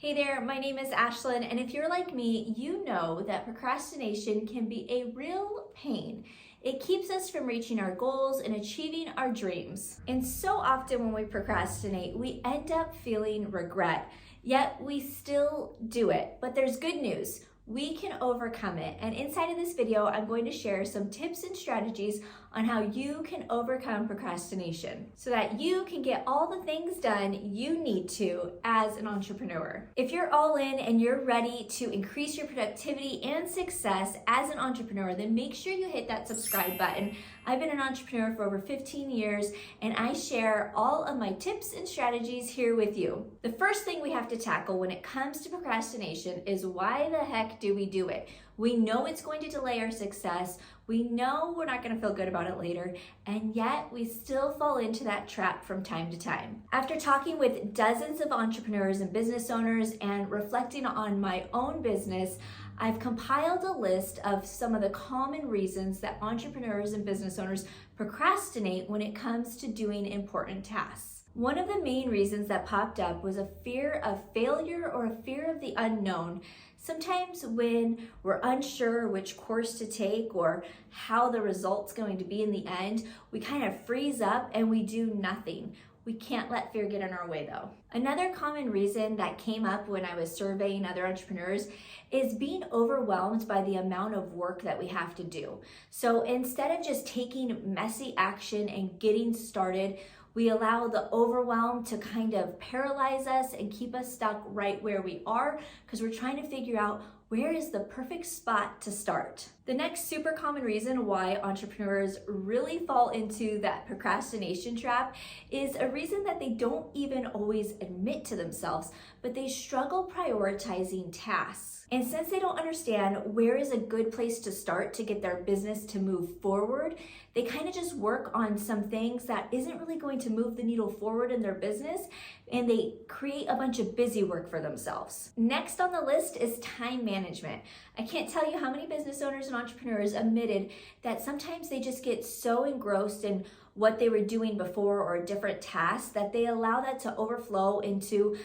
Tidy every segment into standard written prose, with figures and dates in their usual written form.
Hey there, my name is Ashlynn, and if you're like me, you know that procrastination can be a real pain. It keeps us from reaching our goals and achieving our dreams. And so often when we procrastinate, we end up feeling regret, yet we still do it. But there's good news. We can overcome it. And inside of this video, I'm going to share some tips and strategies on how you can overcome procrastination so that you can get all the things done you need to as an entrepreneur. If you're all in and you're ready to increase your productivity and success as an entrepreneur, then make sure you hit that subscribe button. I've been an entrepreneur for over 15 years and I share all of my tips and strategies here with you. The first thing we have to tackle when it comes to procrastination is why the heck do we do it? We know it's going to delay our success. We know we're not going to feel good about it later, and yet we still fall into that trap from time to time. After talking with dozens of entrepreneurs and business owners and reflecting on my own business, I've compiled a list of some of the common reasons that entrepreneurs and business owners procrastinate when it comes to doing important tasks. One of the main reasons that popped up was a fear of failure or a fear of the unknown. Sometimes when we're unsure which course to take or how the result's going to be in the end, we kind of freeze up and we do nothing. We can't let fear get in our way though. Another common reason that came up when I was surveying other entrepreneurs is being overwhelmed by the amount of work that we have to do. So instead of just taking messy action and getting started, we allow the overwhelm to kind of paralyze us and keep us stuck right where we are because we're trying to figure out where is the perfect spot to start. The next super common reason why entrepreneurs really fall into that procrastination trap is a reason that they don't even always admit to themselves, but they struggle prioritizing tasks. And since they don't understand where is a good place to start to get their business to move forward, they kind of just work on some things that isn't really going to move the needle forward in their business, and they create a bunch of busy work for themselves. Next on the list is time management. I can't tell you how many business owners and entrepreneurs admitted that sometimes they just get so engrossed in what they were doing before or a different task that they allow that to overflow into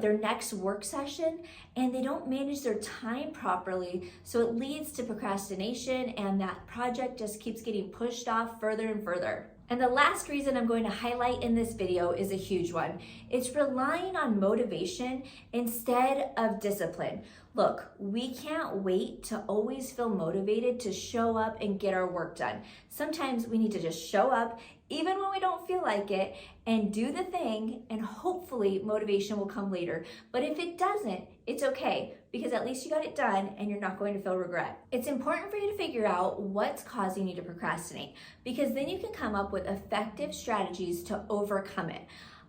their next work session, and they don't manage their time properly. So it leads to procrastination and that project just keeps getting pushed off further and further. And the last reason I'm going to highlight in this video is a huge one. It's relying on motivation instead of discipline. Look, we can't wait to always feel motivated to show up and get our work done. Sometimes we need to just show up even when we don't feel like it and do the thing, and hopefully motivation will come later. But if it doesn't, it's okay, because at least you got it done and you're not going to feel regret. It's important for you to figure out what's causing you to procrastinate, because then you can come up with effective strategies to overcome it.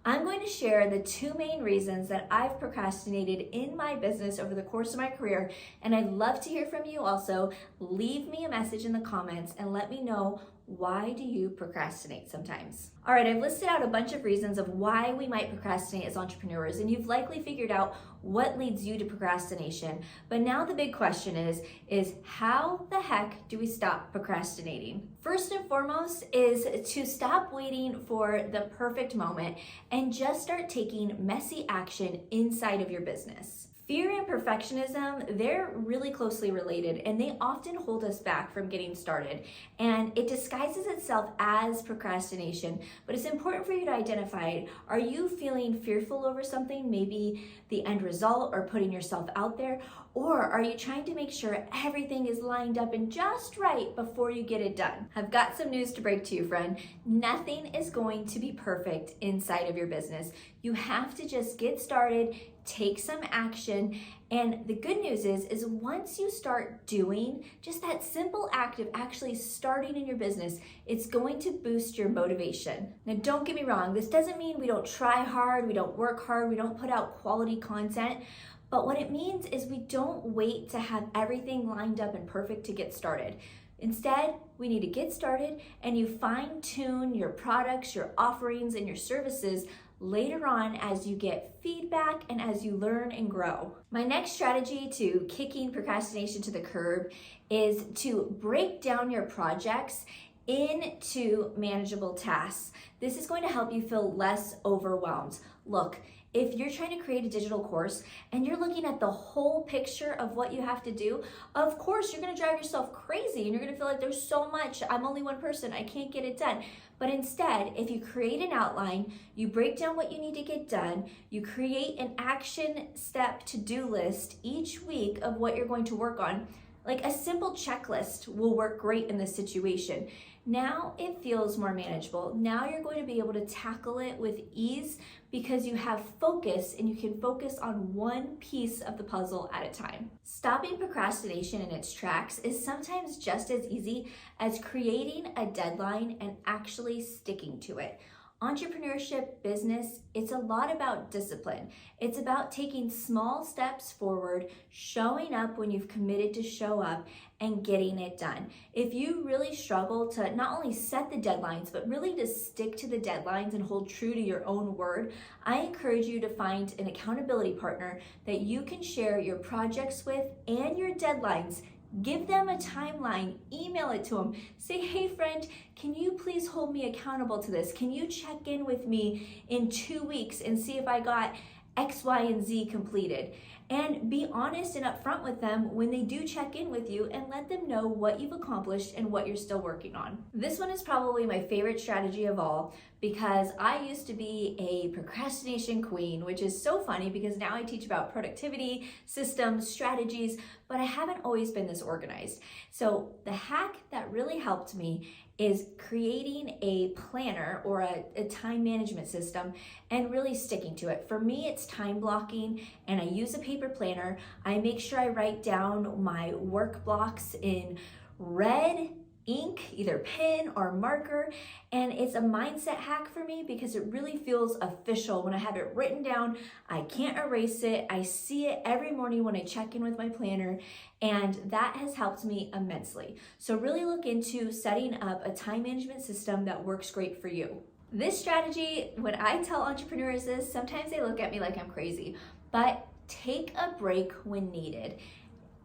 I'm going to share the two main reasons that I've procrastinated in my business over the course of my career, and I'd love to hear from you also. Leave me a message in the comments and let me know, why do you procrastinate sometimes? All right, I've listed out a bunch of reasons of why we might procrastinate as entrepreneurs, and you've likely figured out what leads you to procrastination. But now the big question is how the heck do we stop procrastinating? First and foremost is to stop waiting for the perfect moment and just start taking messy action inside of your business. Fear and perfectionism, they're really closely related, and they often hold us back from getting started. And it disguises itself as procrastination, but it's important for you to identify, are you feeling fearful over something, maybe the end result or putting yourself out there? Or are you trying to make sure everything is lined up and just right before you get it done? I've got some news to break to you, friend. Nothing is going to be perfect inside of your business. You have to just get started, take some action, and the good news is once you start doing just that simple act of actually starting in your business, it's going to boost your motivation. Now, don't get me wrong, this doesn't mean we don't try hard, we don't work hard, we don't put out quality content. But what it means is we don't wait to have everything lined up and perfect to get started. Instead, we need to get started, and you fine-tune your products, your offerings, and your services later on as you get feedback and as you learn and grow. My next strategy to kicking procrastination to the curb is to break down your projects into manageable tasks. This is going to help you feel less overwhelmed. Look, If you're trying to create a digital course and you're looking at the whole picture of what you have to do, of course you're gonna drive yourself crazy and you're gonna feel like there's so much, I'm only one person, I can't get it done. But instead, if you create an outline, you break down what you need to get done, you create an action step to-do list each week of what you're going to work on, like a simple checklist will work great in this situation. Now it feels more manageable. Now you're going to be able to tackle it with ease because you have focus and you can focus on one piece of the puzzle at a time. Stopping procrastination in its tracks is sometimes just as easy as creating a deadline and actually sticking to it. Entrepreneurship, business, it's a lot about discipline. It's about taking small steps forward, showing up when you've committed to show up, and getting it done. If you really struggle to not only set the deadlines, but really to stick to the deadlines and hold true to your own word, I encourage you to find an accountability partner that you can share your projects with and your deadlines. Give them a timeline, email it to them. Say, hey friend, can you please hold me accountable to this? Can you check in with me in 2 weeks and see if I got X, Y, and Z completed? And be honest and upfront with them when they do check in with you and let them know what you've accomplished and what you're still working on. This one is probably my favorite strategy of all because I used to be a procrastination queen, which is so funny because now I teach about productivity, systems, strategies, but I haven't always been this organized. So the hack that really helped me is creating a planner or a time management system and really sticking to it. For me, it's time blocking, and I use a paper planner. I make sure I write down my work blocks in red ink, either pen or marker, and it's a mindset hack for me because it really feels official when I have it written down. I can't erase it. I see it every morning when I check in with my planner, and that has helped me immensely. So really look into setting up a time management system that works great for you. This strategy, when I tell entrepreneurs this, sometimes they look at me like I'm crazy, but take a break when needed.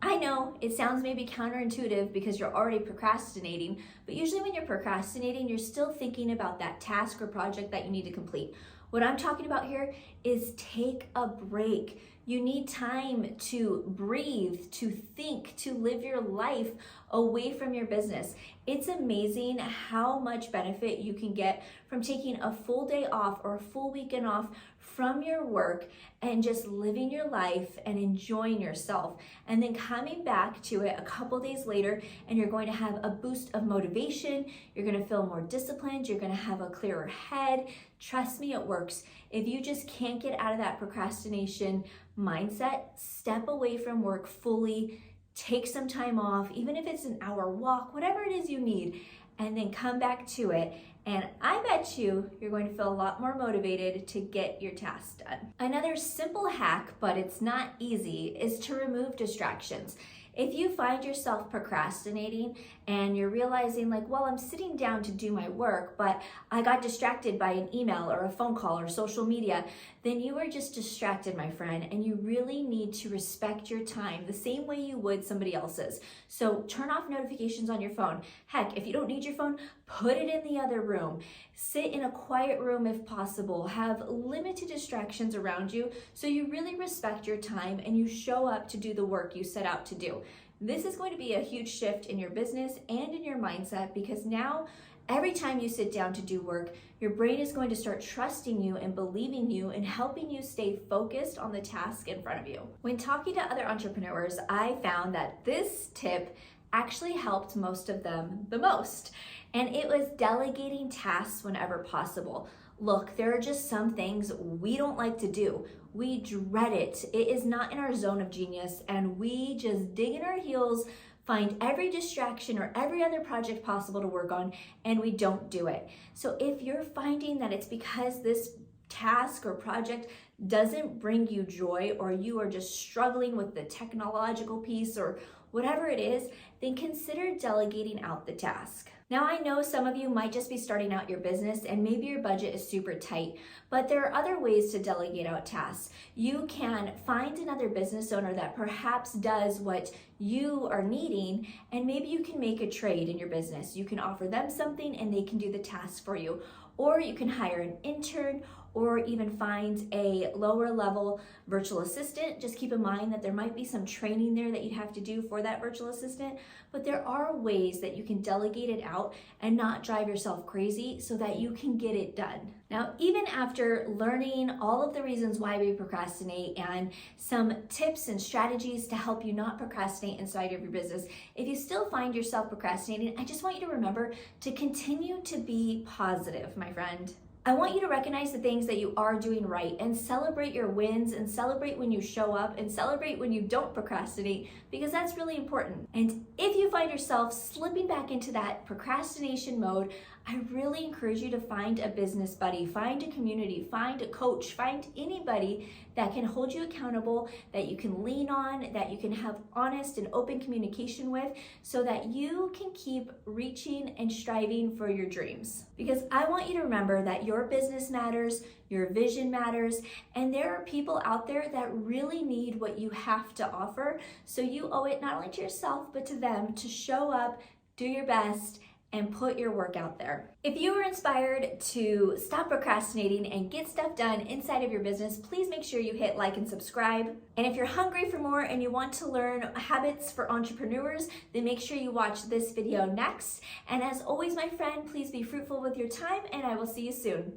I know it sounds maybe counterintuitive because you're already procrastinating, but usually when you're procrastinating, you're still thinking about that task or project that you need to complete. What I'm talking about here is take a break. You need time to breathe, to think, to live your life away from your business. It's amazing how much benefit you can get from taking a full day off or a full weekend off from your work and just living your life and enjoying yourself, and then coming back to it a couple days later and you're going to have a boost of motivation, you're going to feel more disciplined, you're going to have a clearer head. Trust me, it works. If you just can't get out of that procrastination mindset, step away from work fully, take some time off, even if it's an hour walk, whatever it is you need, and then come back to it. And I bet you're going to feel a lot more motivated to get your tasks done. Another simple hack, but it's not easy, is to remove distractions. If you find yourself procrastinating and you're realizing like, well, I'm sitting down to do my work, but I got distracted by an email or a phone call or social media, then you are just distracted, my friend, and you really need to respect your time the same way you would somebody else's. So turn off notifications on your phone. Heck, if you don't need your phone, put it in the other room. Sit in a quiet room if possible. Have limited distractions around you so you really respect your time and you show up to do the work you set out to do. This is going to be a huge shift in your business and in your mindset because now every time you sit down to do work, your brain is going to start trusting you and believing you and helping you stay focused on the task in front of you. When talking to other entrepreneurs, I found that this tip actually helped most of them the most. And it was delegating tasks whenever possible. Look, there are just some things we don't like to do. We dread it. It is not in our zone of genius, and we just dig in our heels, find every distraction or every other project possible to work on, and we don't do it. So if you're finding that it's because this task or project doesn't bring you joy, or you are just struggling with the technological piece or whatever it is, then consider delegating out the task. Now, I know some of you might just be starting out your business and maybe your budget is super tight, but there are other ways to delegate out tasks. You can find another business owner that perhaps does what you are needing, and maybe you can make a trade in your business. You can offer them something and they can do the task for you. Or you can hire an intern, or even find a lower level virtual assistant. Just keep in mind that there might be some training there that you have to do for that virtual assistant, but there are ways that you can delegate it out and not drive yourself crazy so that you can get it done. Now, even after learning all of the reasons why we procrastinate and some tips and strategies to help you not procrastinate inside of your business, if you still find yourself procrastinating, I just want you to remember to continue to be positive, my friend. I want you to recognize the things that you are doing right and celebrate your wins and celebrate when you show up and celebrate when you don't procrastinate, because that's really important. And if you find yourself slipping back into that procrastination mode, I really encourage you to find a business buddy, find a community, find a coach, find anybody that can hold you accountable, that you can lean on, that you can have honest and open communication with, so that you can keep reaching and striving for your dreams. Because I want you to remember that your business matters, your vision matters, and there are people out there that really need what you have to offer. So you owe it not only to yourself, but to them to show up, do your best, and put your work out there. If you were inspired to stop procrastinating and get stuff done inside of your business, please make sure you hit like and subscribe. And if you're hungry for more and you want to learn habits for entrepreneurs, then make sure you watch this video next. And as always, my friend, please be fruitful with your time, and I will see you soon.